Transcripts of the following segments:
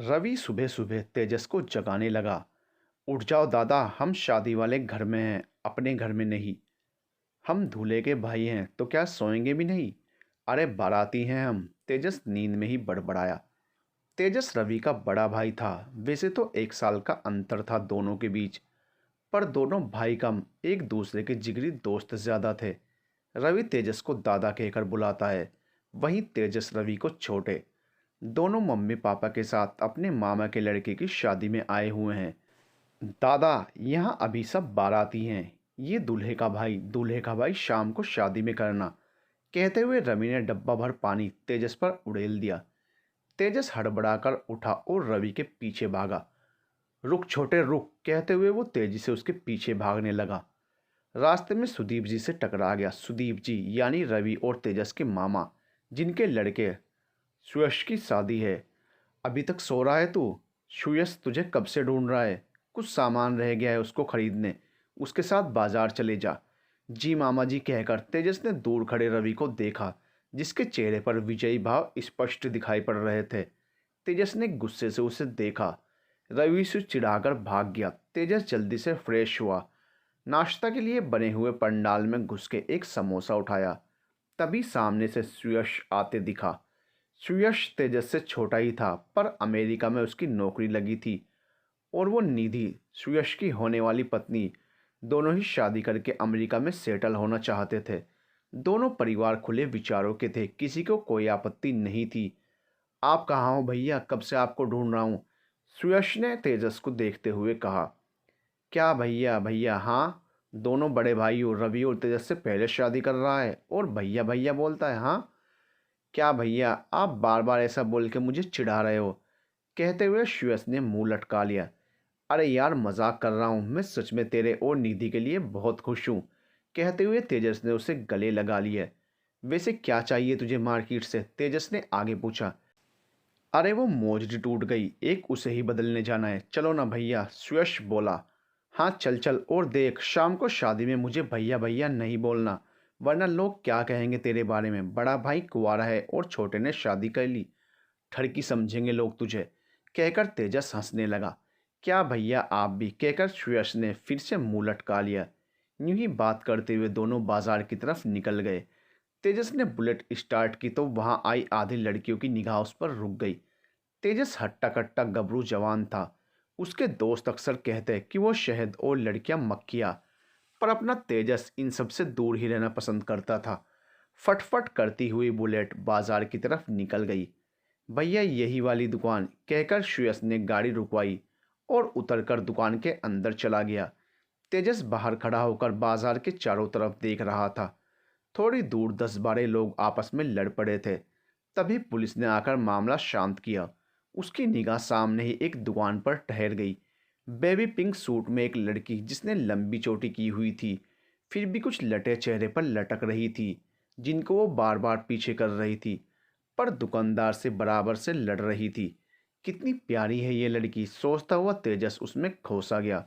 रवि सुबह सुबह तेजस को जगाने लगा। उठ जाओ दादा, हम शादी वाले घर में हैं, अपने घर में नहीं। हम दूल्हे के भाई हैं तो क्या सोएंगे भी नहीं? अरे बाराती हैं हम, तेजस नींद में ही बड़बड़ाया। तेजस रवि का बड़ा भाई था। वैसे तो 1 साल का अंतर था दोनों के बीच, पर दोनों भाई कम एक दूसरे के जिगरी दोस्त ज्यादा थे। रवि तेजस को दादा कहकर बुलाता है, वहीं तेजस रवि को छोटे। दोनों मम्मी पापा के साथ अपने मामा के लड़के की शादी में आए हुए हैं। दादा, यहाँ अभी सब बाराती हैं। ये दूल्हे का भाई शाम को शादी में करना। कहते हुए रवि ने डब्बा भर पानी तेजस पर उड़ेल दिया। तेजस हड़बड़ाकर उठा और रवि के पीछे भागा। रुक छोटे रुक, कहते हुए वो तेजी से उसके पीछे भागने लगा। रास्ते में सुदीप जी से टकरा गया। सुदीप जी यानी रवि और तेजस के मामा, जिनके लड़के सुयश की शादी है। अभी तक सो रहा है तू? सुयश तुझे कब से ढूंढ रहा है। कुछ सामान रह गया है उसको खरीदने, उसके साथ बाजार चले जा। जी मामा जी, कहकर तेजस ने दूर खड़े रवि को देखा, जिसके चेहरे पर विजयी भाव स्पष्ट दिखाई पड़ रहे थे। तेजस ने गुस्से से उसे देखा। रवि से चिढ़ाकर भाग गया। तेजस जल्दी से फ्रेश हुआ, नाश्ता के लिए बने हुए पंडाल में घुस के एक समोसा उठाया। तभी सामने से सुयश आते दिखा। सुयश तेजस से छोटा ही था, पर अमेरिका में उसकी नौकरी लगी थी और वो निधि, सुयश की होने वाली पत्नी, दोनों ही शादी करके अमेरिका में सेटल होना चाहते थे। दोनों परिवार खुले विचारों के थे, किसी को कोई आपत्ति नहीं थी। आप कहाँ हो भैया, कब से आपको ढूंढ रहा हूँ, सुयश ने तेजस को देखते हुए कहा। क्या भैया भैया? हाँ, दोनों बड़े भाई हो। रवि और तेजस से पहले शादी कर रहा है और भैया भैया बोलता है। हाँ, क्या भैया, आप बार बार ऐसा बोल के मुझे चिढ़ा रहे हो, कहते हुए सुयश ने मुंह लटका लिया। अरे यार, मजाक कर रहा हूँ, मैं सच में तेरे और निधि के लिए बहुत खुश हूँ, कहते हुए तेजस ने उसे गले लगा लिया। वैसे क्या चाहिए तुझे मार्केट से? तेजस ने आगे पूछा। अरे वो मोजड़ी टूट गई, एक उसे ही बदलने जाना है, चलो ना भैया, सुयश बोला। हाँ चल चल, और देख शाम को शादी में मुझे भैया भैया नहीं बोलना, वरना लोग क्या कहेंगे तेरे बारे में। बड़ा भाई कुंवारा है और छोटे ने शादी कर ली, ठड़की समझेंगे लोग तुझे, कहकर तेजस हंसने लगा। क्या भैया आप भी, कहकर सुयश ने फिर से मुंह लटका लिया। यूं ही बात करते हुए दोनों बाजार की तरफ निकल गए। तेजस ने बुलेट स्टार्ट की तो वहां आई आधी लड़कियों की निगाह उस पर रुक गई। तेजस हट्टा कट्टा गबरू जवान था। उसके दोस्त अक्सर कहते कि वो शहद और लड़कियां मक्खियां, पर अपना तेजस इन सब से दूर ही रहना पसंद करता था। फटफट करती हुई बुलेट बाजार की तरफ निकल गई। भैया यही वाली दुकान, कहकर सुयश ने गाड़ी रुकवाई और उतरकर दुकान के अंदर चला गया। तेजस बाहर खड़ा होकर बाजार के चारों तरफ देख रहा था। थोड़ी दूर 10-12 लोग आपस में लड़ पड़े थे। तभी पुलिस ने आकर मामला शांत किया। उसकी निगाह सामने ही एक दुकान पर ठहर गई। बेबी पिंक सूट में एक लड़की, जिसने लंबी चोटी की हुई थी, फिर भी कुछ लटे चेहरे पर लटक रही थी, जिनको वो बार बार पीछे कर रही थी, पर दुकानदार से बराबर से लड़ रही थी। कितनी प्यारी है ये लड़की, सोचता हुआ तेजस उसमें खोसा गया।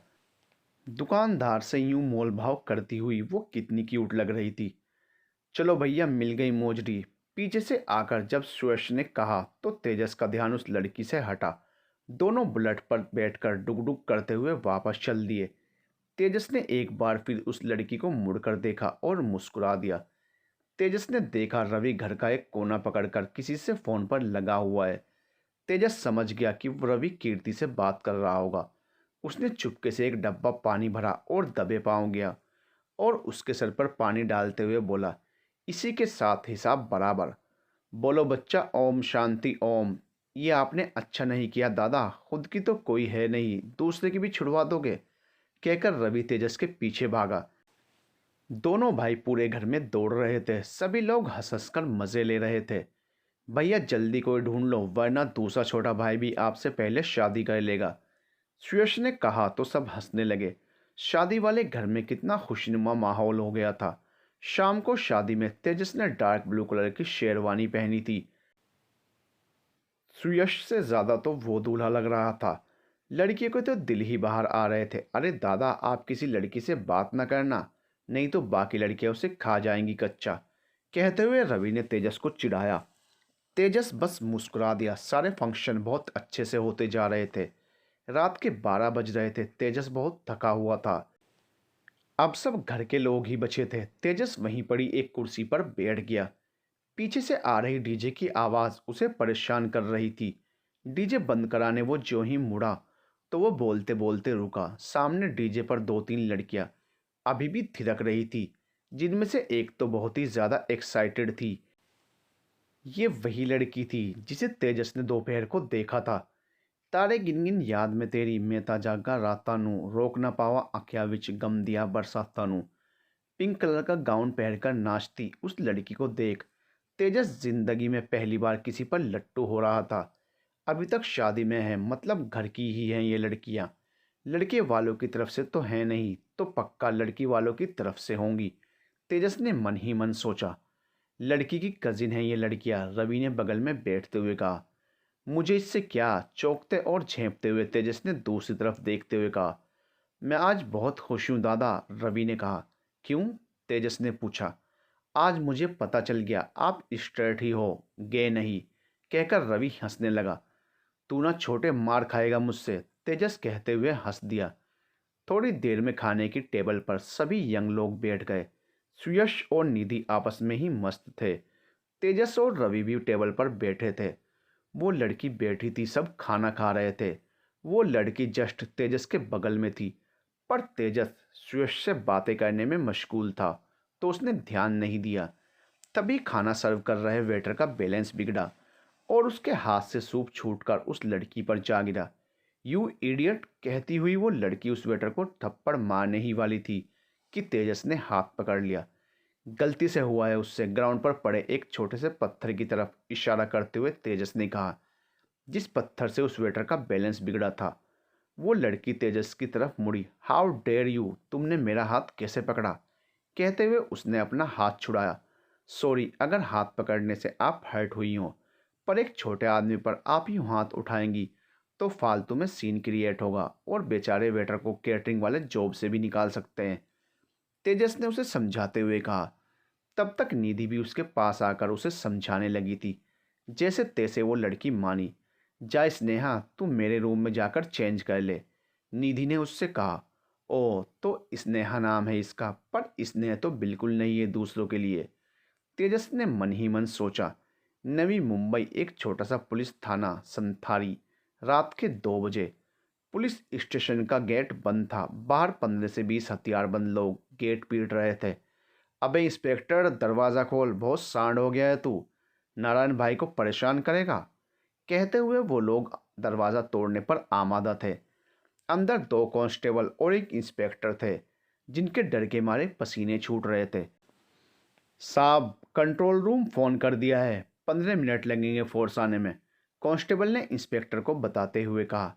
दुकानदार से यूं मोल भाव करती हुई वो कितनी क्यूट लग रही थी। चलो भैया, मिल गई मोजड़ी, पीछे से आकर जब सुयश ने कहा तो तेजस का ध्यान उस लड़की से हटा। दोनों बुलेट पर बैठकर डुगडुग करते हुए वापस चल दिए। तेजस ने एक बार फिर उस लड़की को मुड़कर देखा और मुस्कुरा दिया। तेजस ने देखा रवि घर का एक कोना पकड़कर किसी से फोन पर लगा हुआ है। तेजस समझ गया कि वो रवि कीर्ति से बात कर रहा होगा। उसने चुपके से एक डब्बा पानी भरा और दबे पांव गया और उसके सर पर पानी डालते हुए बोला, इसी के साथ हिसाब बराबर। बोलो बच्चा, ओम शांति ओम। ये आपने अच्छा नहीं किया दादा, खुद की तो कोई है नहीं, दूसरे की भी छुड़वा दोगे, कहकर रवि तेजस के पीछे भागा। दोनों भाई पूरे घर में दौड़ रहे थे। सभी लोग हंस हंस कर मजे ले रहे थे। भैया जल्दी कोई ढूंढ लो, वरना दूसरा छोटा भाई भी आपसे पहले शादी कर लेगा, सुयश ने कहा तो सब हंसने लगे। शादी वाले घर में कितना खुशनुमा माहौल हो गया था। शाम को शादी में तेजस ने डार्क ब्लू कलर की शेरवानी पहनी थी। सुयश से ज्यादा तो वो दूल्हा लग रहा था। लड़की को तो दिल ही बाहर आ रहे थे। अरे दादा, आप किसी लड़की से बात ना करना, नहीं तो बाकी लड़कियां उसे खा जाएंगी कच्चा, कहते हुए रवि ने तेजस को चिढ़ाया। तेजस बस मुस्कुरा दिया। सारे फंक्शन बहुत अच्छे से होते जा रहे थे। रात के 12 बज रहे थे। तेजस बहुत थका हुआ था। अब सब घर के लोग ही बचे थे। तेजस वहीं पड़ी एक कुर्सी पर बैठ गया। पीछे से आ रही डीजे की आवाज़ उसे परेशान कर रही थी। डीजे बंद कराने वो ज्यों ही मुड़ा तो वो बोलते बोलते रुका। सामने डीजे पर 2-3 लड़कियां अभी भी थिरक रही थी, जिनमें से एक तो बहुत ही ज़्यादा एक्साइटेड थी। ये वही लड़की थी जिसे तेजस ने दोपहर को देखा था। तारे गिन गिन याद में तेरी, मैं ता जागा राता नू, रोक ना पावा आँखियां विच गम दिया बरसाता नू। पिंक कलर का गाउन पहनकर नाचती उस लड़की को देख तेजस जिंदगी में पहली बार किसी पर लट्टू हो रहा था। अभी तक शादी में है, मतलब घर की ही हैं ये लड़कियां। लड़के वालों की तरफ से तो हैं नहीं, तो पक्का लड़की वालों की तरफ से होंगी। तेजस ने मन ही मन सोचा। लड़की की कजिन है ये लड़कियां, रवि ने बगल में बैठते हुए कहा। मुझे इससे क्या, चौंकते और झेंपते हुए तेजस ने दूसरी तरफ देखते हुए कहा। मैं आज बहुत खुश हूँ दादा, रवि ने कहा। क्यों, तेजस ने पूछा। आज मुझे पता चल गया आप स्ट्रेट ही हो, गे नहीं, कहकर रवि हंसने लगा। तू ना छोटे मार खाएगा मुझसे, तेजस कहते हुए हंस दिया। थोड़ी देर में खाने की टेबल पर सभी यंग लोग बैठ गए। सुयश और निधि आपस में ही मस्त थे। तेजस और रवि भी टेबल पर बैठे थे। वो लड़की बैठी थी, सब खाना खा रहे थे। वो लड़की जस्ट तेजस के बगल में थी, पर तेजस सुयश से बातें करने में मशगूल था, तो उसने ध्यान नहीं दिया। तभी खाना सर्व कर रहे वेटर का बैलेंस बिगड़ा और उसके हाथ से सूप छूटकर उस लड़की पर जा गिरा। यू इडियट, कहती हुई वो लड़की उस वेटर को थप्पड़ मारने ही वाली थी कि तेजस ने हाथ पकड़ लिया। गलती से हुआ है उससे, ग्राउंड पर पड़े एक छोटे से पत्थर की तरफ इशारा करते हुए तेजस ने कहा, जिस पत्थर से उस वेटर का बैलेंस बिगड़ा था। वो लड़की तेजस की तरफ मुड़ी। हाउ डेयर यू, तुमने मेरा हाथ कैसे पकड़ा, कहते हुए उसने अपना हाथ छुड़ाया। सॉरी अगर हाथ पकड़ने से आप हर्ट हुई हो, पर एक छोटे आदमी पर आप यूँ हाथ उठाएंगी तो फालतू में सीन क्रिएट होगा और बेचारे वेटर को कैटरिंग वाले जॉब से भी निकाल सकते हैं, तेजस ने उसे समझाते हुए कहा। तब तक निधि भी उसके पास आकर उसे समझाने लगी थी। जैसे तैसे वो लड़की मानी। जा स्नेहा, तू मेरे रूम में जाकर चेंज कर ले, निधि ने उससे कहा। ओ, तो स्नेहा नाम है इसका, पर स्नेह तो बिल्कुल नहीं है दूसरों के लिए, तेजस ने मन ही मन सोचा। नवी मुंबई, एक छोटा सा पुलिस थाना, संथारी। रात के 2 बजे। पुलिस स्टेशन का गेट बंद था। बाहर 15 से 20 हथियारबंद लोग गेट पीट रहे थे। अबे इंस्पेक्टर, दरवाज़ा खोल, बहुत सांड हो गया है तू, नारायण भाई को परेशान करेगा, कहते हुए वो लोग दरवाज़ा तोड़ने पर आमादा थे। अंदर 2 कांस्टेबल और एक इंस्पेक्टर थे, जिनके डर के मारे पसीने छूट रहे थे। साहब, कंट्रोल रूम फ़ोन कर दिया है, 15 मिनट लगेंगे फोर्स आने में, कांस्टेबल ने इंस्पेक्टर को बताते हुए कहा।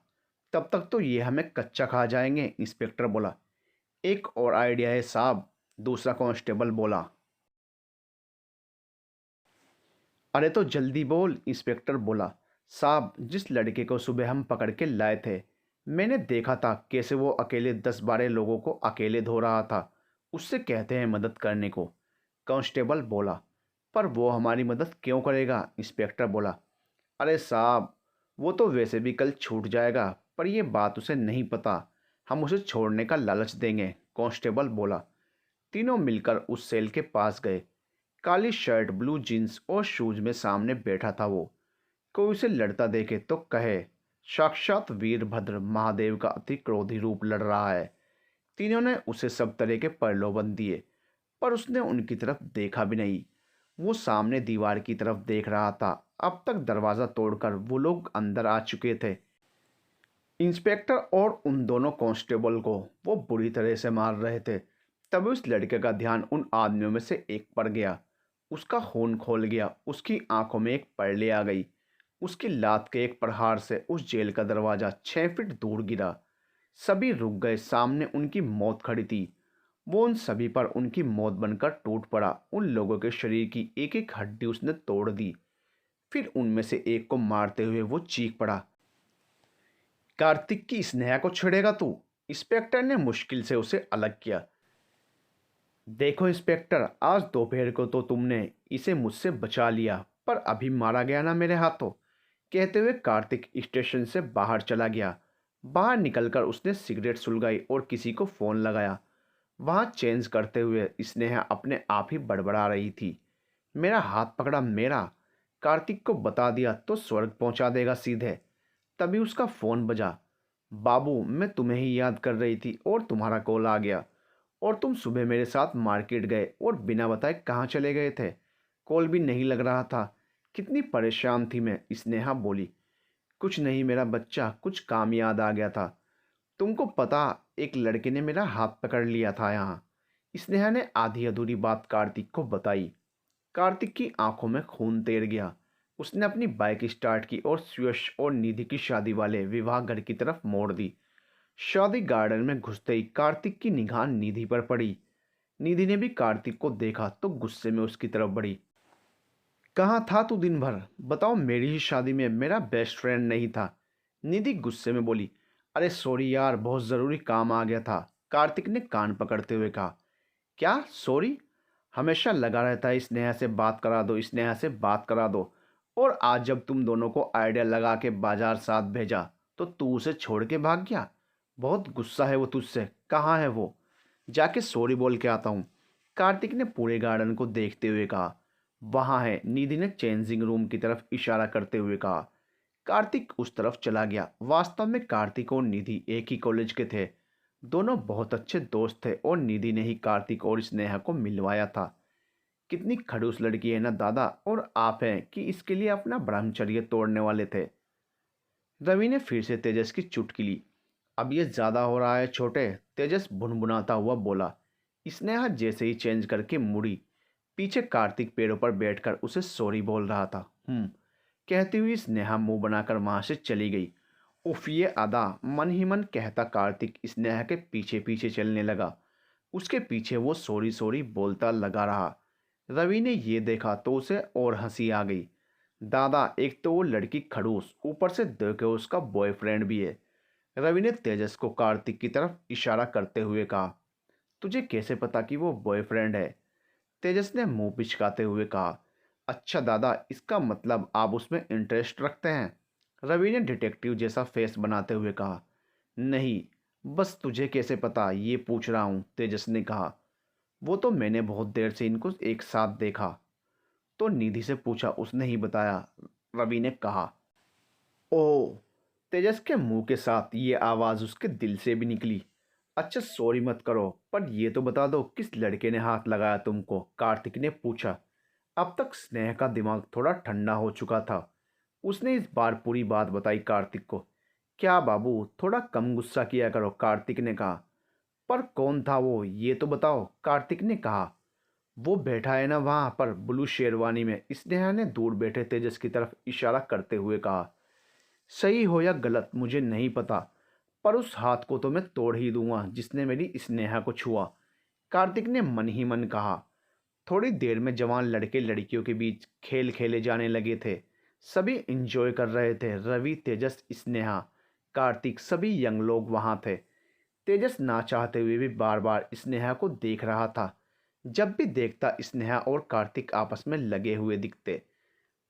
तब तक तो ये हमें कच्चा खा जाएंगे, इंस्पेक्टर बोला। एक और आइडिया है साहब, दूसरा कांस्टेबल बोला। अरे तो जल्दी बोल, इंस्पेक्टर बोला। साहब, जिस लड़के को सुबह हम पकड़ के लाए थे, मैंने देखा था कैसे वो अकेले 10-12 लोगों को अकेले धो रहा था, उससे कहते हैं मदद करने को, कांस्टेबल बोला। पर वो हमारी मदद क्यों करेगा, इंस्पेक्टर बोला। अरे साहब, वो तो वैसे भी कल छूट जाएगा, पर यह बात उसे नहीं पता, हम उसे छोड़ने का लालच देंगे, कांस्टेबल बोला। तीनों मिलकर उस सेल के पास गए। काली शर्ट, ब्लू जीन्स और शूज में सामने बैठा था वो। कोई उसे लड़ता देखे तो कहे, साक्षात वीरभद्र महादेव का अति क्रोधी रूप लड़ रहा है। तीनों ने उसे सब तरह के प्रलोभन दिए, पर उसने उनकी तरफ देखा भी नहीं। वो सामने दीवार की तरफ देख रहा था। अब तक दरवाज़ा तोड़कर वो लोग अंदर आ चुके थे। इंस्पेक्टर और उन दोनों कांस्टेबल को वो बुरी तरह से मार रहे थे। तभी उस लड़के का ध्यान उन आदमियों में से एक पर गया। उसका खून खोल गया, उसकी आंखों में एक परले आ गई। उसकी लात के एक प्रहार से उस जेल का दरवाज़ा 6 फीट दूर गिरा। सभी रुक गए, सामने उनकी मौत खड़ी थी। वो उन सभी पर उनकी मौत बनकर टूट पड़ा। उन लोगों के शरीर की एक एक हड्डी उसने तोड़ दी। फिर उनमें से एक को मारते हुए वो चीख पड़ा, कार्तिक की स्नेहा को छेड़ेगा तू? इंस्पेक्टर ने मुश्किल से उसे अलग किया। देखो इंस्पेक्टर, आज दोपहर को तो तुमने इसे मुझसे बचा लिया, पर अभी मारा गया ना मेरे हाथों। कहते हुए कार्तिक स्टेशन से बाहर चला गया। बाहर निकलकर उसने सिगरेट सुलगाई और किसी को फ़ोन लगाया। वहाँ चेंज करते हुए स्नेहा अपने आप ही बड़बड़ा रही थी। मेरा हाथ पकड़ा मेरा, कार्तिक को बता दिया तो स्वर्ग पहुंचा देगा सीधे। तभी उसका फ़ोन बजा। बाबू, मैं तुम्हें ही याद कर रही थी और तुम्हारा कॉल आ गया। और तुम सुबह मेरे साथ मार्केट गए और बिना बताए कहाँ चले गए थे? कॉल भी नहीं लग रहा था। कितनी परेशान थी मैं, स्नेहा बोली। कुछ नहीं मेरा बच्चा, कुछ काम याद आ गया था। तुमको पता, एक लड़के ने मेरा हाथ पकड़ लिया था यहाँ। स्नेहा ने आधी अधूरी बात कार्तिक को बताई। कार्तिक की आंखों में खून तैर गया। उसने अपनी बाइक स्टार्ट की और सुयश और निधि की शादी वाले विवाह घर की तरफ मोड़ दी। शादी गार्डन में घुसते ही कार्तिक की निगाह निधि पर पड़ी। निधि ने भी कार्तिक को देखा तो गुस्से में उसकी तरफ बढ़ी। कहाँ था तू दिन भर? बताओ, मेरी ही शादी में मेरा बेस्ट फ्रेंड नहीं था? निधि गुस्से में बोली। अरे सॉरी यार, बहुत ज़रूरी काम आ गया था, कार्तिक ने कान पकड़ते हुए कहा। क्या सॉरी? हमेशा लगा रहता है स्नेहा से बात करा दो, स्नेहा से बात करा दो। और आज जब तुम दोनों को आइडिया लगा के बाजार साथ भेजा तो तू उसे छोड़ के भाग गया। बहुत गुस्सा है वो तुझसे। कहाँ है वो? जाके सॉरी बोल के आता हूँ, कार्तिक ने पूरे गार्डन को देखते हुए कहा। वहाँ है, निधि ने चेंजिंग रूम की तरफ इशारा करते हुए कहा। कार्तिक उस तरफ चला गया। वास्तव में कार्तिक और निधि एक ही कॉलेज के थे। दोनों बहुत अच्छे दोस्त थे और निधि ने ही कार्तिक और स्नेहा को मिलवाया था। कितनी खड़ूस लड़की है ना दादा, और आप हैं कि इसके लिए अपना ब्रह्मचर्य तोड़ने वाले थे। रवि ने फिर से तेजस की चुटकी ली। अब ये ज्यादा हो रहा है छोटे, तेजस भुनभुनाता हुआ बोला। स्नेहा जैसे ही चेंज करके मुड़ी, पीछे कार्तिक पेड़ों पर बैठकर उसे सॉरी बोल रहा था। कहती हुई स्नेहा मुंह बनाकर वहां से चली गई। उफ, ये अदा, मन ही मन कहता कार्तिक स्नेहा के पीछे पीछे चलने लगा। उसके पीछे वो सॉरी सॉरी बोलता लगा रहा। रवि ने ये देखा तो उसे और हंसी आ गई। दादा, एक तो वो लड़की खड़ूस, ऊपर से देखो उसका बॉयफ्रेंड भी है। रवि ने तेजस को कार्तिक की तरफ इशारा करते हुए कहा। तुझे कैसे पता कि वो बॉयफ्रेंड है? तेजस ने मुंह पिचकाते हुए कहा। अच्छा दादा, इसका मतलब आप उसमें इंटरेस्ट रखते हैं? रवि ने डिटेक्टिव जैसा फेस बनाते हुए कहा। नहीं, बस तुझे कैसे पता ये पूछ रहा हूँ, तेजस ने कहा। वो तो मैंने बहुत देर से इनको एक साथ देखा। तो निधि से पूछा, उसने ही बताया, रवि ने कहा। ओह, तेजस के मुंह के साथ ये आवाज़ उसके दिल से भी निकली। अच्छा सॉरी मत करो, पर ये तो बता दो किस लड़के ने हाथ लगाया तुमको, कार्तिक ने पूछा। अब तक स्नेह का दिमाग थोड़ा ठंडा हो चुका था। उसने इस बार पूरी बात बताई कार्तिक को। क्या बाबू, थोड़ा कम गुस्सा किया करो, कार्तिक ने कहा। पर कौन था वो, ये तो बताओ, कार्तिक ने कहा। वो बैठा है ना वहां पर ब्लू शेरवानी में, स्नेहा ने दूर बैठे तेजस की तरफ इशारा करते हुए कहा। सही हो या गलत मुझे नहीं पता, पर उस हाथ को तो मैं तोड़ ही दूंगा जिसने मेरी स्नेहा को छुआ, कार्तिक ने मन ही मन कहा। थोड़ी देर में जवान लड़के लड़कियों के बीच खेल खेले जाने लगे थे। सभी इंजॉय कर रहे थे। रवि, तेजस, स्नेहा, कार्तिक, सभी यंग लोग वहां थे। तेजस ना चाहते हुए भी बार बार स्नेहा को देख रहा था। जब भी देखता स्नेहा और कार्तिक आपस में लगे हुए दिखते।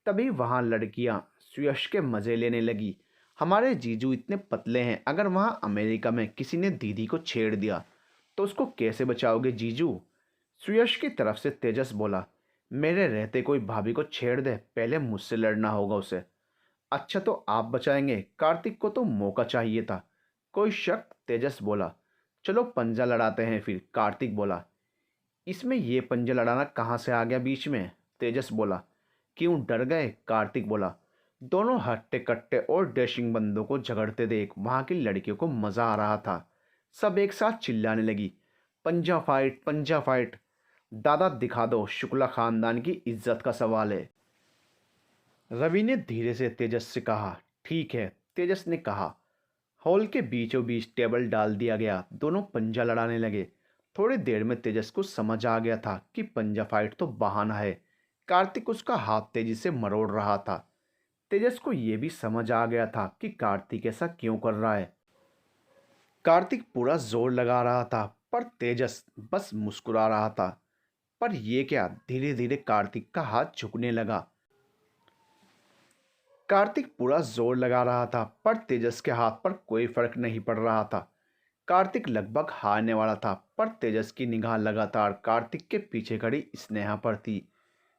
तभी वहां लड़कियां सुयश के मजे लेने लगी। हमारे जीजू इतने पतले हैं, अगर वहां अमेरिका में किसी ने दीदी को छेड़ दिया तो उसको कैसे बचाओगे जीजू? सुयश की तरफ से तेजस बोला। मेरे रहते कोई भाभी को छेड़ दे, पहले मुझसे लड़ना होगा उसे। अच्छा तो आप बचाएंगे? कार्तिक को तो मौका चाहिए था। कोई शक? तेजस बोला। चलो पंजा लड़ाते हैं फिर, कार्तिक बोला। इसमें ये पंजा लड़ाना कहाँ से आ गया बीच में? तेजस बोला। क्यों डर गए? कार्तिक बोला। दोनों हट्टे कट्टे और डैशिंग बंदों को झगड़ते देख वहां की लड़कियों को मजा आ रहा था। सब एक साथ चिल्लाने लगी, पंजा फाइट, पंजा फाइट। दादा दिखा दो, शुक्ला खानदान की इज्जत का सवाल है। रवि ने धीरे से तेजस से कहा। ठीक है, तेजस ने कहा। हॉल के बीचों बीच टेबल डाल दिया गया। दोनों पंजा लड़ाने लगे। थोड़ी देर में तेजस को समझ आ गया था कि पंजा फाइट तो बहाना है। कार्तिक उसका हाथ तेजी से मरोड़ रहा था। तेजस को यह भी समझ आ गया था कि कार्तिक ऐसा क्यों कर रहा है। कार्तिक पूरा जोर लगा रहा था पर तेजस बस मुस्कुरा रहा था। पर यह क्या, धीरे धीरे कार्तिक का हाथ झुकने लगा। कार्तिक पूरा जोर लगा रहा था पर तेजस के हाथ पर कोई फर्क नहीं पड़ रहा था। कार्तिक लगभग हारने वाला था पर तेजस की निगाह लगातार कार्तिक के पीछे खड़ी स्नेहा पर थी,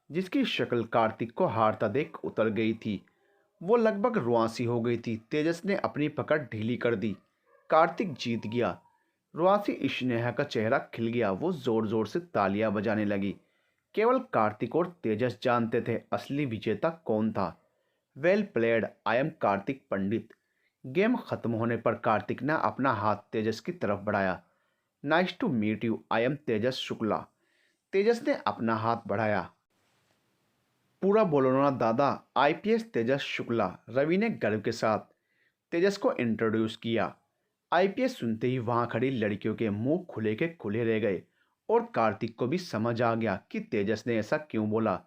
जिसकी शक्ल कार्तिक को हारता देख उतर गई थी। वो लगभग रुआंसी हो गई थी। तेजस ने अपनी पकड़ ढीली कर दी। कार्तिक जीत गया। रुआंसी स्नेहा का चेहरा खिल गया। वो जोर जोर से तालियां बजाने लगी। केवल कार्तिक और तेजस जानते थे असली विजेता कौन था। Well played, I am Kartik Pandit. Game खत्म होने पर कार्तिक ने अपना हाथ तेजस की तरफ बढ़ाया। Nice to meet you, I am Tejas Shukla. Tejas ने अपना हाथ बढ़ाया। पूरा बोलो ना दादा, आईपीएस तेजस शुक्ला। रवि ने गर्व के साथ तेजस को इंट्रोड्यूस किया। आईपीएस सुनते ही वहां खड़ी लड़कियों के मुंह खुले के खुले रह गए और कार्तिक को भी समझ आ गया कि तेजस ने ऐसा क्यों बोला,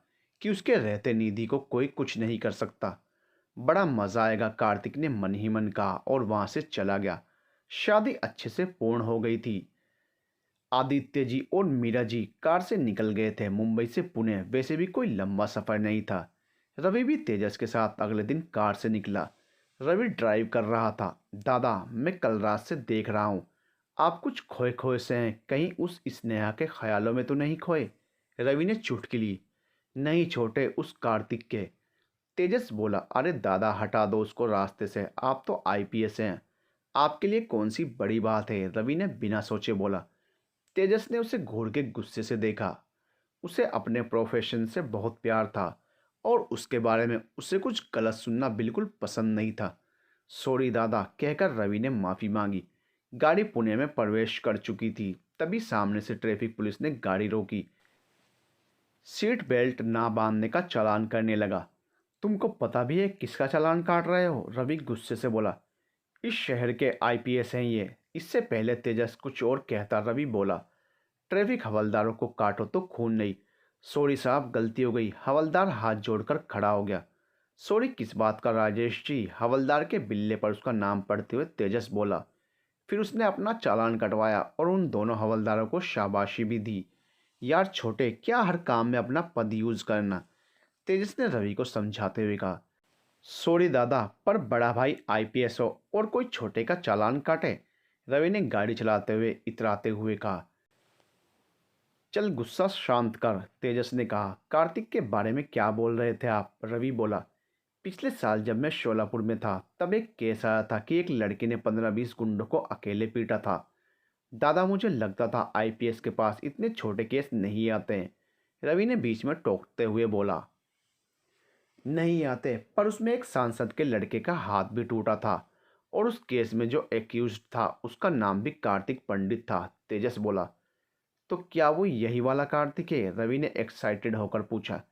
कि उसके रहते निधि को कोई कुछ नहीं कर सकता। बड़ा मजा आएगा, कार्तिक ने मन ही मन कहा और वहां से चला गया। शादी अच्छे से पूर्ण हो गई थी। आदित्य जी और मीरा जी कार से निकल गए थे मुंबई से पुणे। वैसे भी कोई लंबा सफर नहीं था। रवि भी तेजस के साथ अगले दिन कार से निकला। रवि ड्राइव कर रहा था। दादा, मैं कल रात से देख रहा हूँ, आप कुछ खोए खोए से हैं। कहीं उस स्नेहा के ख्यालों में तो नहीं खोए? रवि ने चुटकी ली। नहीं छोटे, उस कार्तिक के। तेजस बोला, अरे दादा हटा दो उसको रास्ते से, आप तो आईपीएस हैं, आपके लिए कौन सी बड़ी बात है। रवि ने बिना सोचे बोला। तेजस ने उसे घूर के गुस्से से देखा। उसे अपने प्रोफेशन से बहुत प्यार था और उसके बारे में उसे कुछ गलत सुनना बिल्कुल पसंद नहीं था। सॉरी दादा कहकर रवि ने माफ़ी मांगी। गाड़ी पुणे में प्रवेश कर चुकी थी। तभी सामने से ट्रैफिक पुलिस ने गाड़ी रोकी। सीट बेल्ट ना बांधने का चालान करने लगा। तुमको पता भी है किसका चालान काट रहे हो? रवि गुस्से से बोला। इस शहर के आईपीएस हैं ये। इससे पहले तेजस कुछ और कहता, रवि बोला, ट्रैफिक हवलदारों को काटो तो खून नहीं। सॉरी साहब, गलती हो गई। हवलदार हाथ जोड़कर खड़ा हो गया। सॉरी किस बात का राजेश जी? हवलदार के बिल्ले पर उसका नाम पढ़ते हुए तेजस बोला। फिर उसने अपना चालान कटवाया और उन दोनों हवलदारों को शाबाशी भी दी। यार छोटे, क्या हर काम में अपना पद यूज करना? तेजस ने रवि को समझाते हुए कहा। सॉरी दादा, पर बड़ा भाई आईपीएस हो और कोई छोटे का चालान काटे? रवि ने गाड़ी चलाते हुए इतराते हुए कहा। चल गुस्सा शांत कर, तेजस ने कहा। कार्तिक के बारे में क्या बोल रहे थे आप? रवि बोला। पिछले साल जब मैं शोलापुर में था तब एक केस आया था कि एक लड़के ने 15-20 गुंडों को अकेले पीटा था। दादा मुझे लगता था आईपीएस के पास इतने छोटे केस नहीं आते हैं। रवि ने बीच में टोकते हुए बोला। नहीं आते, पर उसमें एक सांसद के लड़के का हाथ भी टूटा था और उस केस में जो एक्यूज्ड था उसका नाम भी कार्तिक पंडित था। तेजस बोला। तो क्या वो यही वाला कार्तिक है? रवि ने एक्साइटेड होकर पूछा।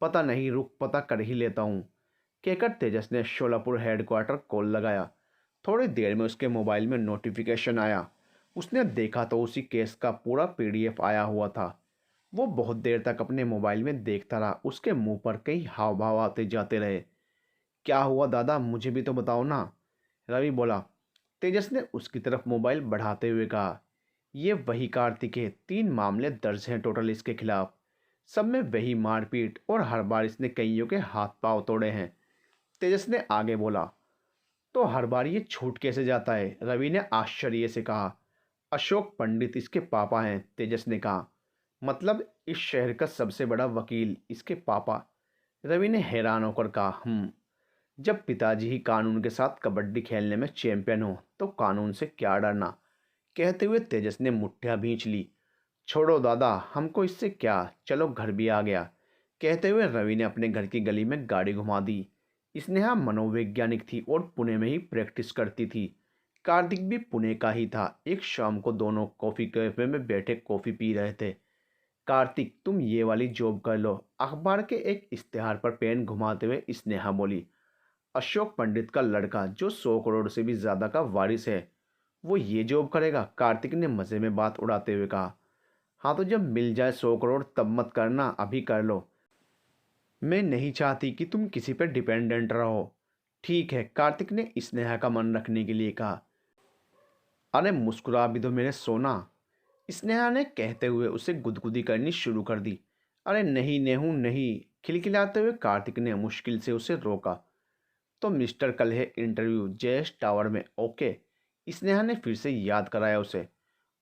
पता नहीं, रुक पता कर ही लेता हूँ, कहकर तेजस ने शोलापुर हेडक्वार्टर कॉल लगाया। थोड़ी देर में उसके मोबाइल में नोटिफिकेशन आया। उसने देखा तो उसी केस का पूरा पीडीएफ आया हुआ था। वो बहुत देर तक अपने मोबाइल में देखता रहा। उसके मुंह पर कई हाव भाव आते जाते रहे। क्या हुआ दादा, मुझे भी तो बताओ ना, रवि बोला। तेजस ने उसकी तरफ मोबाइल बढ़ाते हुए कहा। ये वही कार्तिक है। 3 मामले दर्ज हैं टोटल इसके खिलाफ। सब में वही मारपीट और हर बार इसने कईयों के हाथ पांव तोड़े हैं। तेजस ने आगे बोला। तो हर बार ये छूट कैसे जाता है? रवि ने आश्चर्य से कहा। अशोक पंडित इसके पापा हैं, तेजस ने कहा। मतलब इस शहर का सबसे बड़ा वकील इसके पापा? रवि ने हैरान होकर कहा। जब पिताजी ही कानून के साथ कबड्डी खेलने में चैंपियन हो तो कानून से क्या डरना? कहते हुए तेजस ने मुठ्ठियां भींच ली। छोड़ो दादा, हमको इससे क्या, चलो घर भी आ गया। कहते हुए रवि ने अपने घर की गली में गाड़ी घुमा दी। स्नेहा मनोवैज्ञानिक थी और पुणे में ही प्रैक्टिस करती थी। कार्तिक भी पुणे का ही था। एक शाम को दोनों कॉफ़ी कैफे में बैठे कॉफ़ी पी रहे थे। कार्तिक, तुम ये वाली जॉब कर लो, अखबार के एक इश्तेहार पर पेन घुमाते हुए स्नेहा बोली। अशोक पंडित का लड़का जो 100 करोड़ से भी ज्यादा का वारिस है, वो ये जॉब करेगा? कार्तिक ने मजे में बात उड़ाते हुए कहा। हाँ तो जब मिल जाए 100 करोड़ तब मत करना, अभी कर लो। मैं नहीं चाहती कि तुम किसी पर डिपेंडेंट रहो। ठीक है, कार्तिक ने स्नेहा का मन रखने के लिए कहा। अरे मुस्कुरा भी दो मेरे सोना, स्नेहा ने कहते हुए उसे गुदगुदी करनी शुरू कर दी। अरे नहीं नेहू नहीं, खिलखिलाते हुए कार्तिक ने मुश्किल से उसे रोका। तो मिस्टर कल है इंटरव्यू जेएस टावर में, ओके। स्नेहा ने फिर से याद कराया उसे।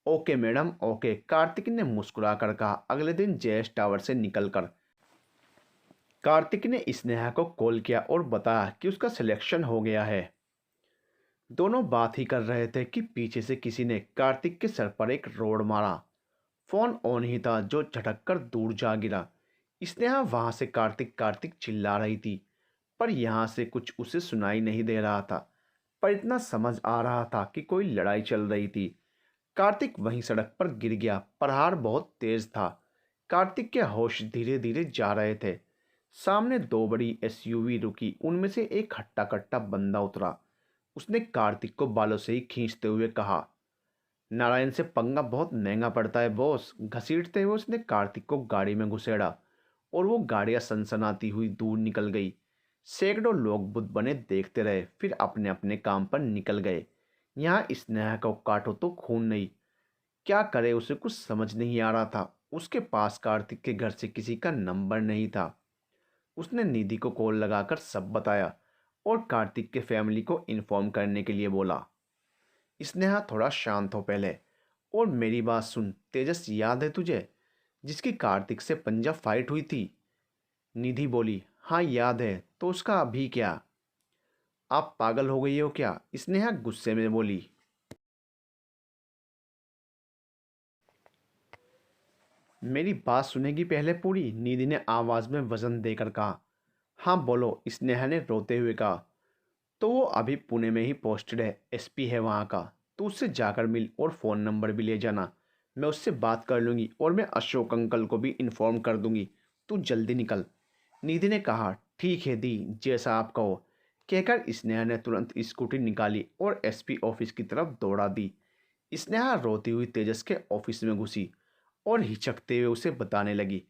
ओके मैडम ओके, कार्तिक ने मुस्कुरा कर कहा। अगले दिन जेएस टावर से निकलकर कार्तिक ने स्नेहा को कॉल किया और बताया कि उसका सिलेक्शन हो गया है। दोनों बात ही कर रहे थे कि पीछे से किसी ने कार्तिक के सर पर एक रोड मारा। फोन ऑन ही था जो झटक कर दूर जा गिरा। स्नेहा वहां से कार्तिक कार्तिक चिल्ला रही थी, पर यहाँ से कुछ उसे सुनाई नहीं दे रहा था। पर इतना समझ आ रहा था कि कोई लड़ाई चल रही थी। कार्तिक वहीं सड़क पर गिर गया। प्रहार बहुत तेज था। कार्तिक के होश धीरे धीरे जा रहे थे। सामने दो बड़ी एसयूवी रुकी। उनमें से एक हट्टा कट्टा बंदा उतरा। उसने कार्तिक को बालों से ही खींचते हुए कहा, नारायण से पंगा बहुत महंगा पड़ता है बॉस। घसीटते हुए उसने कार्तिक को गाड़ी में घुसेड़ा और वो गाड़ियां सनसनाती हुई दूर निकल गई। सैकड़ों लोग बुत बने देखते रहे, फिर अपने अपने काम पर निकल गए। यहाँ स्नेहा को काटो तो खून नहीं। क्या करे, उसे कुछ समझ नहीं आ रहा था। उसके पास कार्तिक के घर से किसी का नंबर नहीं था। उसने निधि को कॉल लगाकर सब बताया और कार्तिक के फैमिली को इन्फॉर्म करने के लिए बोला। स्नेहा थोड़ा शांत हो पहले, और मेरी बात सुन, तेजस याद है तुझे, जिसकी कार्तिक से पंजाब फाइट हुई थी? निधि बोली, हाँ याद है। तो उसका अभी क्या? आप पागल हो गई हो क्या? स्नेहा गुस्से में बोली। मेरी बात सुनेगी पहले पूरी, निधि ने आवाज में वजन देकर कहा। हाँ बोलो, स्नेहा ने रोते हुए कहा। तो वो अभी पुणे में ही पोस्टेड है, एसपी है वहाँ का। तू उससे जाकर मिल और फ़ोन नंबर भी ले जाना। मैं उससे बात कर लूँगी और मैं अशोक अंकल को भी इन्फॉर्म कर दूँगी। तू जल्दी निकल। निधि ने कहा, ठीक है दी, जैसा आप कहो। कहकर स्नेहा ने तुरंत स्कूटी निकाली और एसपी ऑफिस की तरफ दौड़ा दी। स्नेहा रोती हुई तेजस के ऑफिस में घुसी और हिचकते हुए उसे बताने लगी,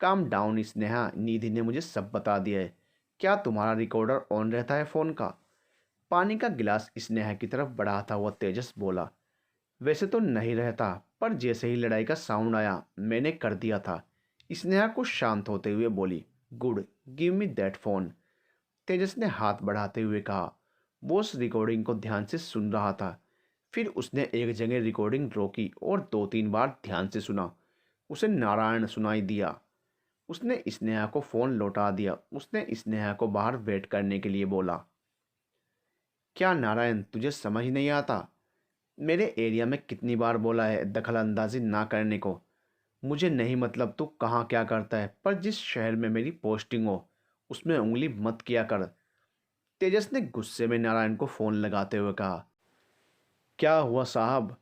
काम डाउन स्नेहा, निधि ने मुझे सब बता दिया है। क्या तुम्हारा रिकॉर्डर ऑन रहता है फ़ोन का? पानी का गिलास स्नेहा की तरफ बढ़ाता हुआ तेजस बोला, वैसे तो नहीं रहता, पर जैसे ही लड़ाई का साउंड आया मैंने कर दिया था। स्नेहा को शांत होते हुए बोली, good, give me that phone. Tejas ने हाथ बढ़ाते हुए कहा। वो उस रिकॉर्डिंग को ध्यान से सुन रहा था। फिर उसने एक जगह रिकॉर्डिंग रोकी और दो तीन बार ध्यान से सुना। उसे नारायण सुनाई दिया। उसने स्नेहा को फ़ोन लौटा दिया। उसने स्नेहा को बाहर वेट करने के लिए बोला। क्या नारायण, तुझे समझ नहीं आता? मेरे एरिया में कितनी बार बोला है दखल अंदाजी ना करने को। मुझे नहीं मतलब तू कहाँ क्या करता है, पर जिस शहर में मेरी पोस्टिंग हो उसमें उंगली मत किया कर। तेजस ने गुस्से में नारायण को फ़ोन लगाते हुए कहा। क्या हुआ साहब?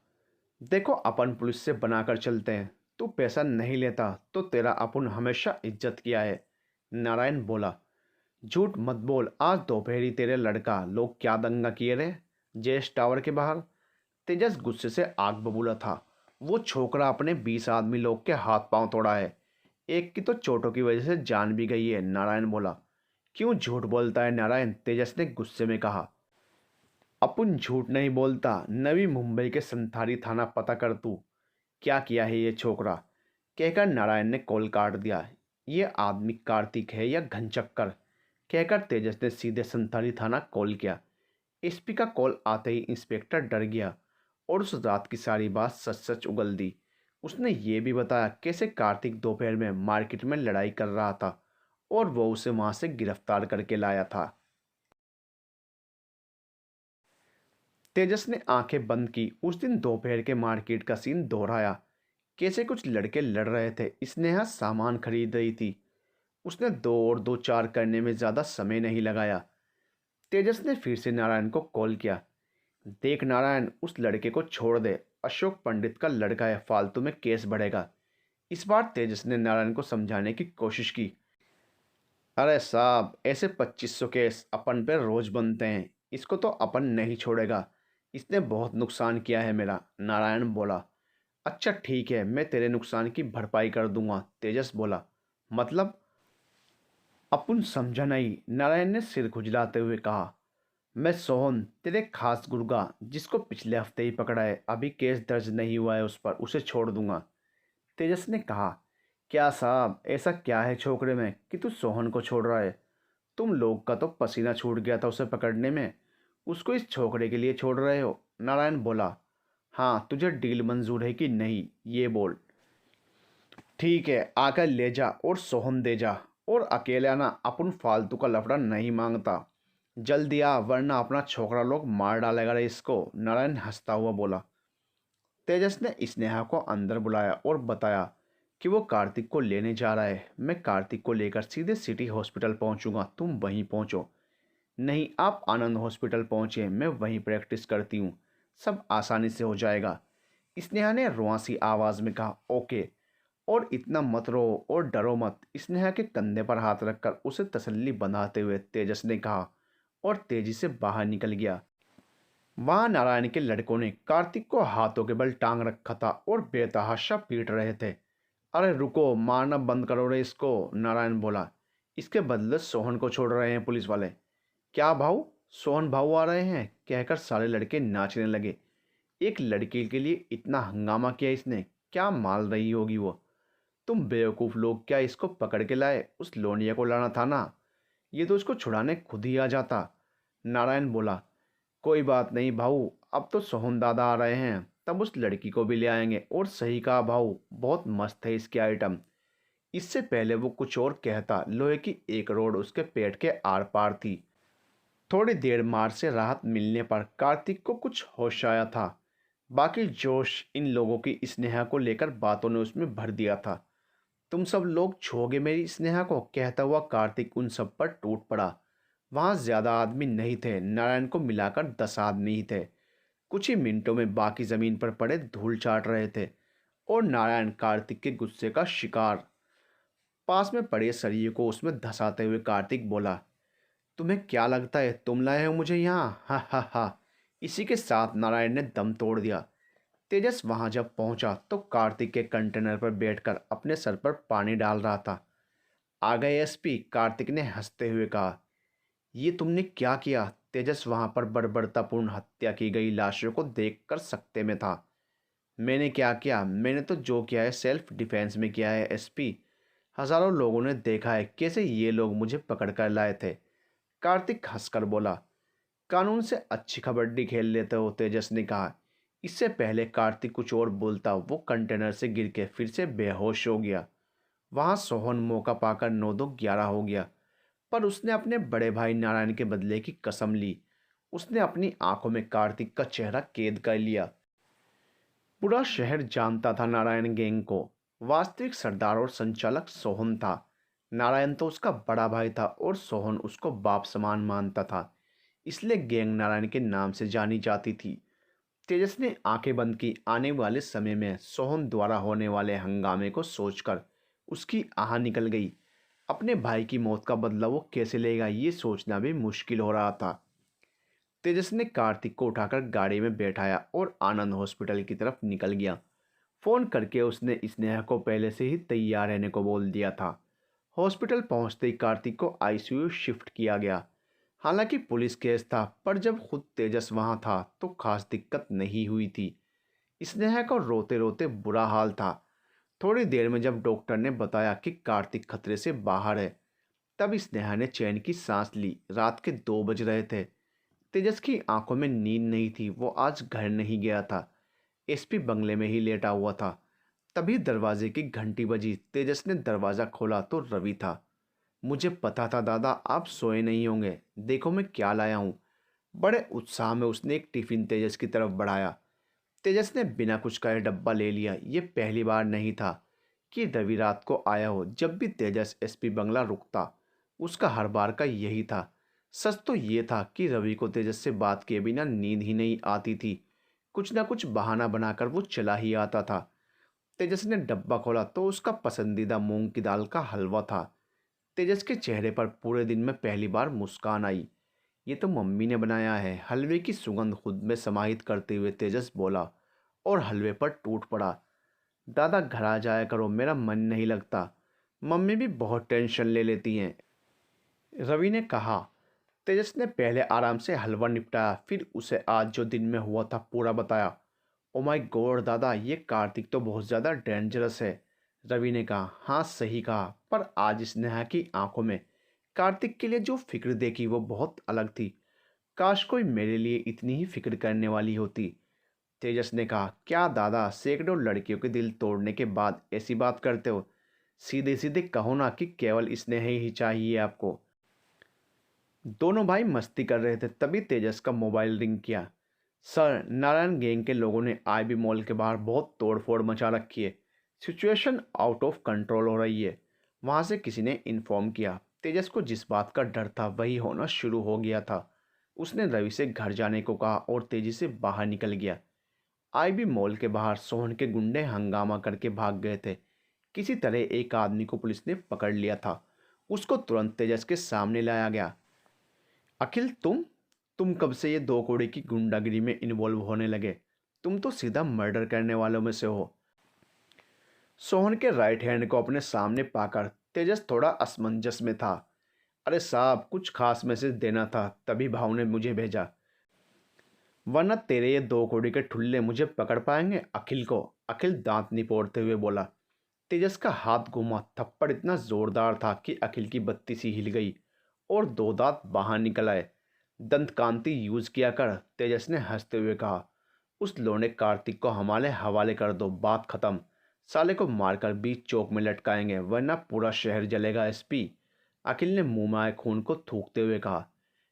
देखो, अपन पुलिस से बनाकर चलते हैं। तू पैसा नहीं लेता तो तेरा अपन हमेशा इज्जत किया है। नारायण बोला। झूठ मत बोल। आज दोपहरी तेरे लड़का लोग क्या दंगा किए रहे जेएस टावर के बाहर? तेजस गुस्से से आग बबूला था। वो छोकरा अपने 20 आदमी लोग के हाथ पांव तोड़ा है। एक की तो चोटों की वजह से जान भी गई है, नारायण बोला। क्यों झूठ बोलता है नारायण? तेजस ने गुस्से में कहा। अपन झूठ नहीं बोलता। नवी मुंबई के संथारी थाना पता कर तू। क्या किया है ये छोकरा? कहकर नारायण ने कॉल काट दिया। ये आदमी कार्तिक है या घनचक्कर? कहकर तेजस ने सीधे संथाली थाना कॉल किया। एसपी का कॉल आते ही इंस्पेक्टर डर गया और उस रात की सारी बात सच सच उगल दी। उसने ये भी बताया कैसे कार्तिक दोपहर में मार्केट में लड़ाई कर रहा था और वो उसे वहां से गिरफ्तार करके लाया था। तेजस ने आंखें बंद की। उस दिन दोपहर के मार्केट का सीन दोहराया। कैसे कुछ लड़के लड़ रहे थे, स्नेहा सामान खरीद रही थी। उसने दो और दो चार करने में ज़्यादा समय नहीं लगाया। तेजस ने फिर से नारायण को कॉल किया। देख नारायण, उस लड़के को छोड़ दे। अशोक पंडित का लड़का है, फालतू में केस बढ़ेगा। इस बार तेजस ने नारायण को समझाने की कोशिश की। अरे साहब, ऐसे 2500 केस अपन पे रोज बनते हैं। इसको तो अपन नहीं छोड़ेगा। इसने बहुत नुकसान किया है मेरा, नारायण बोला। अच्छा ठीक है, मैं तेरे नुकसान की भरपाई कर दूंगा, तेजस बोला। मतलब? अपन समझा नहीं, नारायण ने सिर खुजलाते हुए कहा। मैं सोहन, तेरे खास गुर्गा, जिसको पिछले हफ्ते ही पकड़ा है, अभी केस दर्ज नहीं हुआ है उस पर, उसे छोड़ दूंगा। तेजस ने कहा। क्या साहब, ऐसा क्या है छोकरे में कि तू सोहन को छोड़ रहा है? तुम लोग का तो पसीना छूट गया था उसे पकड़ने में, उसको इस छोकरे के लिए छोड़ रहे हो। नारायण बोला। हाँ, तुझे डील मंजूर है कि नहीं ये बोल। ठीक है, आकर ले जा और सोहन दे जा। और अकेले आना, अपन फालतू का लफड़ा नहीं मांगता। जल्दी आ वरना अपना छोकरा लोग मार डालेगा रे इसको। नारायण हंसता हुआ बोला। तेजस ने स्नेहा को अंदर बुलाया और बताया कि वो कार्तिक को लेने जा रहा है। मैं कार्तिक को लेकर सीधे सिटी हॉस्पिटल पहुंचूंगा, तुम वहीं पहुंचो। नहीं, आप आनंद हॉस्पिटल पहुंचे, मैं वहीं प्रैक्टिस करती हूँ, सब आसानी से हो जाएगा। स्नेहा ने रुआसी आवाज़ में कहा। ओके। और इतना मत रो और डरो मत। स्नेहा के कंधे पर हाथ रखकर उसे तसल्ली बंधाते हुए तेजस ने कहा और तेजी से बाहर निकल गया। वहां नारायण के लड़कों ने कार्तिक को हाथों के बल टांग रखा था और बेतहाशा पीट रहे थे। अरे रुको, मारना बंद करो रे इसको। नारायण बोला। इसके बदले सोहन को छोड़ रहे हैं पुलिस वाले। क्या भाऊ, सोहन भाऊ आ रहे हैं, कहकर सारे लड़के नाचने लगे। एक लड़की के लिए इतना हंगामा किया इसने, क्या माल रही होगी वो। तुम बेवकूफ़ लोग, क्या इसको पकड़ के लाए, उस लोनिया को लाना था ना, ये तो उसको छुड़ाने खुद ही आ जाता। नारायण बोला। कोई बात नहीं भाऊ, अब तो सोहन दादा आ रहे हैं, तब उस लड़की को भी ले आएंगे। और सही कहा भाऊ, बहुत मस्त है इसकी आइटम। इससे पहले वो कुछ और कहता, लोहे की एक रोड उसके पेट के आर पार थी। थोड़ी देर मार से राहत मिलने पर कार्तिक को कुछ होश आया था। बाकी जोश इन लोगों की स्नेहा को लेकर बातों ने उसमें भर दिया था। तुम सब लोग छोगे मेरी स्नेहा को, कहता हुआ कार्तिक उन सब पर टूट पड़ा। वहां ज्यादा आदमी नहीं थे, नारायण को मिलाकर 10 आदमी ही थे। कुछ ही मिनटों में बाकी जमीन पर पड़े धूल चाट रहे थे और नारायण कार्तिक के गुस्से का शिकार। पास में पड़े सरिये को उसमें धंसाते हुए कार्तिक बोला। तुम्हें क्या लगता है तुम लाए हो मुझे यहाँ? हा हा हा। इसी के साथ नारायण ने दम तोड़ दिया। तेजस वहां जब पहुंचा तो कार्तिक के कंटेनर पर बैठकर अपने सर पर पानी डाल रहा था। आ गए एसपी, कार्तिक ने हंसते हुए कहा। ये तुमने क्या किया? तेजस वहां पर बर्बरतापूर्ण हत्या की गई लाशों को देखकर सकते में था। मैंने क्या किया? मैंने तो जो किया है सेल्फ डिफेंस में किया है एसपी। हजारों लोगों ने देखा है कैसे ये लोग मुझे पकड़ कर लाए थे। कार्तिक हंसकर बोला। कानून से अच्छी कबड्डी खेल लेते हो, तेजस ने कहा। इससे पहले कार्तिक कुछ और बोलता वो कंटेनर से गिर के फिर से बेहोश हो गया। वहां सोहन मौका पाकर 9-2-11 हो गया, पर उसने अपने बड़े भाई नारायण के बदले की कसम ली। उसने अपनी आंखों में कार्तिक का चेहरा कैद कर लिया। पूरा शहर जानता था नारायण गैंग को। वास्तविक सरदार और संचालक सोहन था। नारायण तो उसका बड़ा भाई था और सोहन उसको बाप समान मानता था। इसलिए गैंग नारायण के नाम से जानी जाती थी। तेजस ने आंखें बंद की। आने वाले समय में सोहन द्वारा होने वाले हंगामे को सोचकर उसकी आह निकल गई। अपने भाई की मौत का बदला वो कैसे लेगा, ये सोचना भी मुश्किल हो रहा था। तेजस ने कार्तिक को उठाकर गाड़ी में बैठाया और आनंद हॉस्पिटल की तरफ निकल गया। फोन करके उसने स्नेहा को पहले से ही तैयार रहने को बोल दिया था। हॉस्पिटल पहुंचते ही कार्तिक को आईसीयू शिफ्ट किया गया। हालांकि पुलिस केस था, पर जब खुद तेजस वहां था तो खास दिक्कत नहीं हुई थी। स्नेहा को रोते रोते बुरा हाल था। थोड़ी देर में जब डॉक्टर ने बताया कि कार्तिक खतरे से बाहर है, तब स्नेहा ने चैन की सांस ली। रात के 2 बज रहे थे। तेजस की आंखों में नींद नहीं थी। वो आज घर नहीं गया था, एसपी बंगले में ही लेटा हुआ था। तभी दरवाजे की घंटी बजी। तेजस ने दरवाज़ा खोला तो रवि था। मुझे पता था दादा आप सोए नहीं होंगे, देखो मैं क्या लाया हूँ। बड़े उत्साह में उसने एक टिफिन तेजस की तरफ बढ़ाया। तेजस ने बिना कुछ कहे डब्बा ले लिया। ये पहली बार नहीं था कि रवि रात को आया हो। जब भी तेजस एसपी बंगला रुकता उसका हर बार का यही था। सच तो ये था कि रवि को तेजस से बात किए बिना नींद ही नहीं आती थी। कुछ ना कुछ बहाना बनाकर वो चला ही आता था। तेजस ने डब्बा खोला तो उसका पसंदीदा मूंग की दाल का हलवा था। तेजस के चेहरे पर पूरे दिन में पहली बार मुस्कान आई। ये तो मम्मी ने बनाया है। हलवे की सुगंध खुद में समाहित करते हुए तेजस बोला और हलवे पर टूट पड़ा। दादा घर आ जाया करो, मेरा मन नहीं लगता, मम्मी भी बहुत टेंशन ले लेती हैं, रवि ने कहा। तेजस ने पहले आराम से हलवा निपटाया, फिर उसे आज जो दिन में हुआ था पूरा बताया। ओ माय गॉड दादा, ये कार्तिक तो बहुत ज़्यादा डेंजरस है, रवि ने कहा। हाँ सही कहा, पर आज स्नेहा की आंखों में कार्तिक के लिए जो फिक्र देखी वो बहुत अलग थी। काश कोई मेरे लिए इतनी ही फिक्र करने वाली होती। तेजस ने कहा, क्या दादा, सैकड़ों लड़कियों के दिल तोड़ने के बाद ऐसी बात करते हो? सीधे सीधे कहो ना कि केवल स्नेह ही चाहिए आपको। दोनों भाई मस्ती कर रहे थे, तभी तेजस का मोबाइल रिंग किया। सर, नारायण गैंग के लोगों ने आईबी मॉल के बाहर बहुत तोड़फोड़ मचा रखी है। सिचुएशन आउट ऑफ कंट्रोल हो रही है, वहां से किसी ने इन्फॉर्म किया। तेजस को जिस बात का डर था वही होना शुरू हो गया था। उसने रवि से घर जाने को कहा और तेजी से बाहर निकल गया। आईबी मॉल के बाहर सोहन के गुंडे हंगामा करके भाग गए थे। किसी तरह एक आदमी को पुलिस ने पकड़ लिया था। उसको तुरंत तेजस के सामने लाया गया। अखिल, तुम कब से ये दो कौड़ी की गुंडागिरी में इन्वॉल्व होने लगे? तुम तो सीधा मर्डर करने वालों में से हो। सोहन के राइट हैंड को अपने सामने पाकर तेजस थोड़ा असमंजस में था। अरे साहब, कुछ खास मैसेज देना था, तभी भाव ने मुझे भेजा, वरना तेरे ये दो कौड़ी के ठुल्ले मुझे पकड़ पाएंगे अखिल को। अखिल दांत निपोड़ते हुए बोला। तेजस का हाथ घूमा। थप्पड़ इतना जोरदार था कि अखिल की बत्ती सी हिल गई और दो दांत बाहर निकल आए। दंत कांति यूज किया कर, तेजस ने हंसते हुए कहा। उस लोने कार्तिक को हमारे हवाले कर दो, बात खत्म। साले को मारकर बीच चौक में लटकाएंगे, वरना पूरा शहर जलेगा एसपी। अखिल ने मुंह में आए खून को थूकते हुए कहा।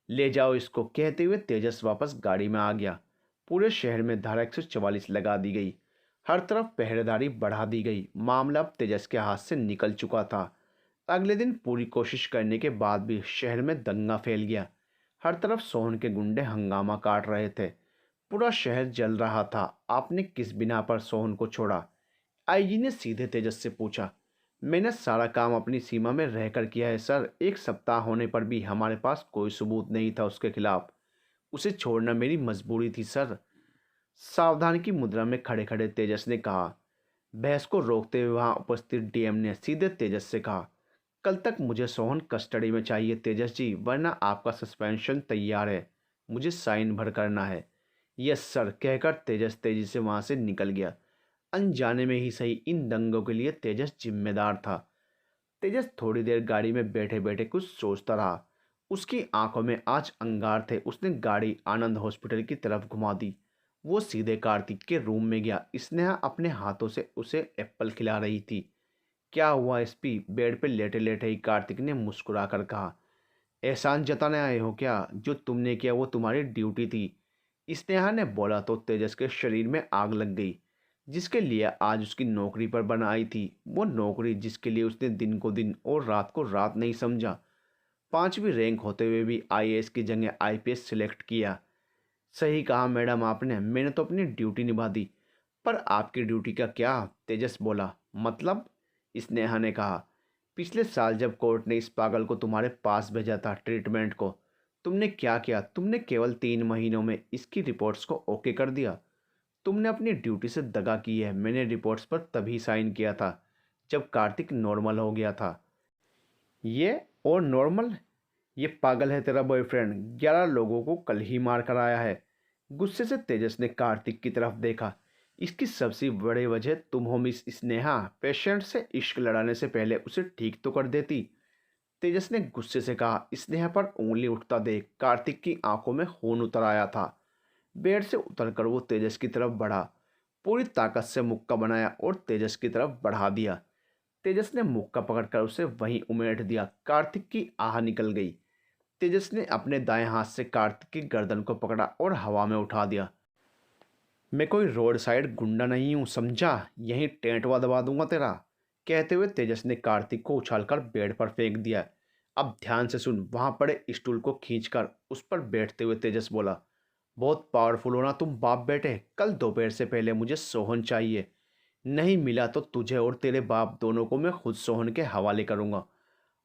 ले जाओ इसको, कहते हुए तेजस वापस गाड़ी में आ गया। पूरे शहर में धारा 144 लगा दी गई। हर तरफ पहरेदारी बढ़ा दी गई। मामला अब तेजस के हाथ से निकल चुका था। अगले दिन पूरी कोशिश करने के बाद भी शहर में दंगा फैल गया। हर तरफ सोहन के गुंडे हंगामा काट रहे थे। पूरा शहर जल रहा था। आपने किस बिना पर सोहन को छोड़ा? आईजी ने सीधे तेजस से पूछा। मैंने सारा काम अपनी सीमा में रहकर किया है सर। एक सप्ताह होने पर भी हमारे पास कोई सबूत नहीं था उसके खिलाफ। उसे छोड़ना मेरी मजबूरी थी सर। सावधान की मुद्रा में खड़े खड़े तेजस ने कहा। बहस को रोकते हुए वहां उपस्थित डीएम ने सीधे तेजस से कहा, कल तक मुझे सोहन कस्टडी में चाहिए तेजस जी, वरना आपका सस्पेंशन तैयार है। मुझे साइन भर करना है। यस सर, कहकर तेजस तेजी से वहां से निकल गया। अनजाने में ही सही, इन दंगों के लिए तेजस जिम्मेदार था। तेजस थोड़ी देर गाड़ी में बैठे बैठे कुछ सोचता रहा। उसकी आंखों में आज अंगार थे। उसने गाड़ी आनंद हॉस्पिटल की तरफ घुमा दी। वो सीधे कार्तिक के रूम में गया। स्नेहा अपने हाथों से उसे एप्पल खिला रही थी। क्या हुआ एसपी? बेड पे लेटे लेटे ही कार्तिक ने मुस्कुरा कर कहा। एहसान जताने आए हो क्या? जो तुमने किया वो तुम्हारी ड्यूटी थी। स्नेहा ने बोला तो तेजस के शरीर में आग लग गई। जिसके लिए आज उसकी नौकरी पर बना आई थी, वो नौकरी जिसके लिए उसने दिन को दिन और रात को रात नहीं समझा। 5वीं रैंक होते हुए भी आईएएस की जगह आईपीएस सिलेक्ट किया। सही कहा मैडम आपने, मैंने तो अपनी ड्यूटी निभा दी। पर आपकी ड्यूटी का क्या? तेजस बोला। मतलब? स्नेहा ने कहा। पिछले साल जब कोर्ट ने इस पागल को तुम्हारे पास भेजा था ट्रीटमेंट को, तुमने क्या किया? तुमने केवल 3 महीनों में इसकी रिपोर्ट्स को ओके कर दिया। तुमने अपनी ड्यूटी से दगा की है। मैंने रिपोर्ट्स पर तभी साइन किया था जब कार्तिक नॉर्मल हो गया था। ये और नॉर्मल? ये पागल है तेरा बॉयफ्रेंड। 11 लोगों को कल ही मार कर आया है। गुस्से से तेजस ने कार्तिक की तरफ देखा। इसकी सबसे बड़ी वजह तुम हो मिस स्नेहा। पेशेंट से इश्क लड़ाने से पहले उसे ठीक तो कर देती। तेजस ने गुस्से से कहा। स्नेहा पर उंगली उठता देख कार्तिक की आंखों में खून उतर आया था। बेड से उतरकर वो तेजस की तरफ बढ़ा। पूरी ताकत से मुक्का बनाया और तेजस की तरफ बढ़ा दिया। तेजस ने मुक्का पकड़कर उसे वहीं उमेट दिया। कार्तिक की आह निकल गई। तेजस ने अपने दाएं हाथ से कार्तिक की गर्दन को पकड़ा और हवा में उठा दिया। मैं कोई रोड साइड गुंडा नहीं हूँ, समझा? यहीं टेंटवा दबा दूंगा तेरा। कहते हुए तेजस ने कार्तिक को उछालकर बेड पर फेंक दिया। अब ध्यान से सुन। वहां पड़े स्टूल को खींचकर उस पर बैठते हुए तेजस बोला। बहुत पावरफुल हो ना तुम बाप बेटे। कल दोपहर से पहले मुझे सोहन चाहिए। नहीं मिला तो तुझे और तेरे बाप दोनों को मैं खुद सोहन के हवाले करूंगा।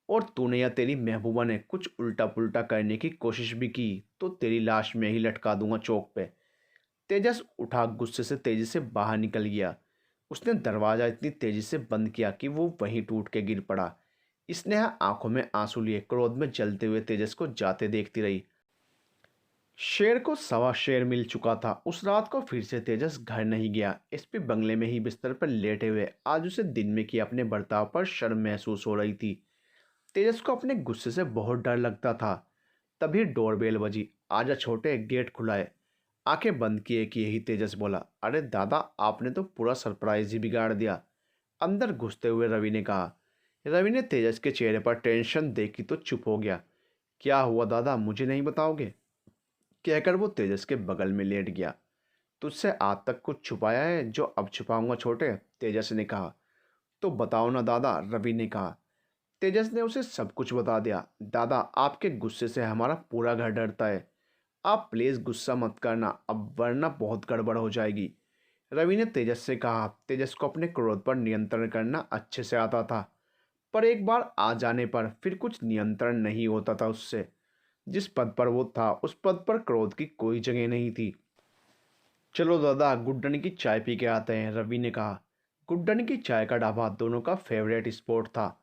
और तूने या तेरी महबूबा ने कुछ उल्टा पुल्टा करने की कोशिश भी की तो तेरी लाश में ही लटका दूंगा चौक पे। तेजस उठा, गुस्से से तेजी से बाहर निकल गया। उसने दरवाजा इतनी तेजी से बंद किया कि वो वहीं टूट के गिर पड़ा। स्नेहा आंखों में आंसू लिए क्रोध में जलते हुए तेजस को जाते देखती रही। शेर को सवा शेर मिल चुका था। उस रात को फिर से तेजस घर नहीं गया। एसपी बंगले में ही बिस्तर पर लेटे हुए आज उसे दिन में किए अपने बर्ताव पर शर्म महसूस हो रही थी। तेजस को अपने गुस्से से बहुत डर लगता था। तभी डोरबेल बजी। आजा छोटे, गेट खुलाए। आंखें बंद किए ही तेजस बोला, अरे दादा, आपने तो पूरा सरप्राइज ही बिगाड़ दिया। अंदर घुसते हुए रवि ने कहा। रवि ने तेजस के चेहरे पर टेंशन देखी तो चुप हो गया। क्या हुआ दादा, मुझे नहीं बताओगे? कहकर वो तेजस के बगल में लेट गया। तुझसे आज तक कुछ छुपाया है जो अब छुपाऊंगा छोटे? तेजस ने कहा। तो बताओ ना दादा, रवि ने कहा। तेजस ने उसे सब कुछ बता दिया। दादा, आपके गुस्से से हमारा पूरा घर डरता है। आप प्लीज़ गुस्सा मत करना अब, वरना बहुत गड़बड़ हो जाएगी। रवि ने तेजस से कहा। तेजस को अपने क्रोध पर नियंत्रण करना अच्छे से आता था, पर एक बार आ जाने पर फिर कुछ नियंत्रण नहीं होता था उससे। जिस पद पर वो था उस पद पर क्रोध की कोई जगह नहीं थी। चलो दादा, गुड्डन की चाय पी के आते हैं, रवि ने कहा। गुड्डन की चाय का ढाबा दोनों का फेवरेट स्पॉट था।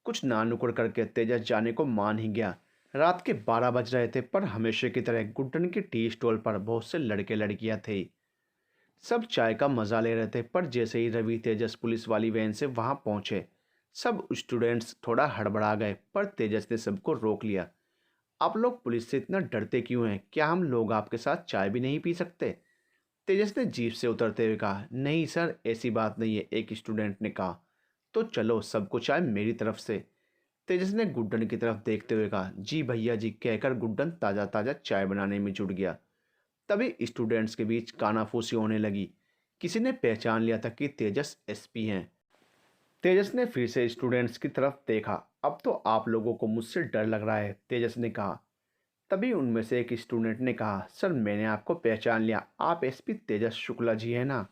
कुछ ना नुकुर करके तेजस जाने को मान ही गया। रात के 12 बज रहे थे, पर हमेशा की तरह गुड्डन की टी स्टॉल पर बहुत से लड़के लड़कियां थे। सब चाय का मजा ले रहे थे, पर जैसे ही रवि तेजस पुलिस वाली वैन से वहां पहुंचे, सब स्टूडेंट्स थोड़ा हड़बड़ा गए, पर तेजस ने सबको रोक लिया। आप लोग पुलिस से इतना डरते क्यों हैं? क्या हम लोग आपके साथ चाय भी नहीं पी सकते? तेजस ने जीप से उतरते हुए कहा। नहीं सर, ऐसी बात नहीं है, एक स्टूडेंट ने कहा। तो चलो, सबको चाय मेरी तरफ से। तेजस ने गुड्डन की तरफ देखते हुए कहा। जी भैया जी, कहकर गुड्डन ताज़ा ताज़ा चाय बनाने में जुट गया। तभी स्टूडेंट्स के बीच कानाफूसी होने लगी। किसी ने पहचान लिया था कि तेजस एसपी हैं। तेजस ने फिर से स्टूडेंट्स की तरफ देखा। अब तो आप लोगों को मुझसे डर लग रहा है, तेजस ने कहा। तभी उनमें से एक स्टूडेंट ने कहा, सर मैंने आपको पहचान लिया, आप एसपी तेजस शुक्ला जी हैं ना?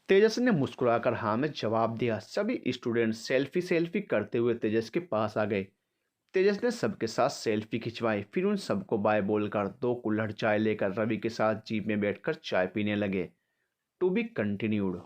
तेजस ने मुस्कुराकर हाँ में जवाब दिया। सभी स्टूडेंट सेल्फी सेल्फी करते हुए तेजस के पास आ गए। तेजस ने सबके साथ सेल्फी खिंचवाई, फिर उन सबको बाय बोलकर 2 कुल्हड़ चाय लेकर रवि के साथ जीप में बैठकर चाय पीने लगे। To be continued.